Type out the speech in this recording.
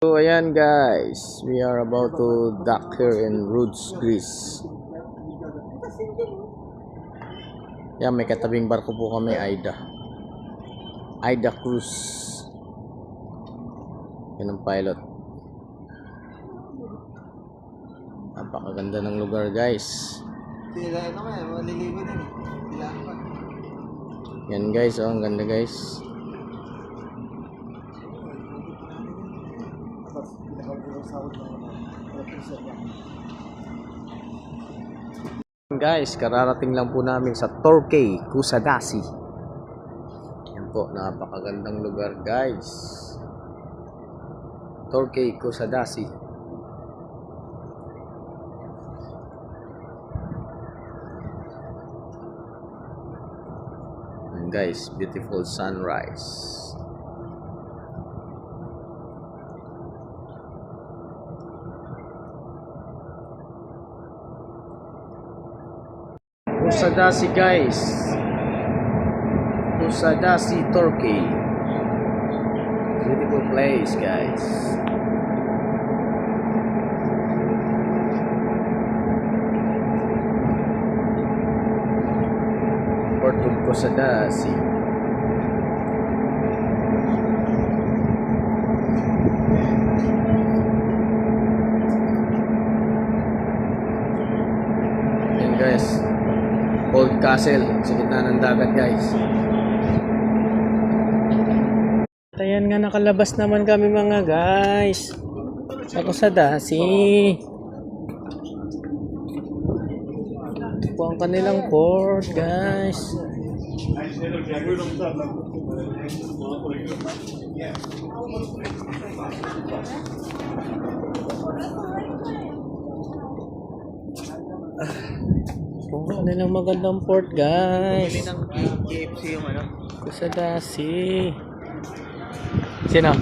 So ayan guys, we are about to dock here in Rhodes, Greece. Yan, may katabing barko po kami, Aida Cruise. Yan ang pilot. Napakaganda ng lugar guys. Yan guys, oh, ang ganda guys. Guys, kararating lang po namin sa Torquay, Kusadasi. Yan po, napakagandang lugar guys. Torquay, Kusadasi. And guys, beautiful sunrise. Kusadasi guys, Kusadasi, Turkey. Beautiful place guys. Port of Kusadasi. And guys, Old Castle sa gitna ng dagat guys. Ayan nga, nakalabas naman kami mga guys sa Kusadasi. Ito po ang kanilang port guys. Ano lang magandang port guys. Bili ng KFC yung ano? Kusadasi. Sino?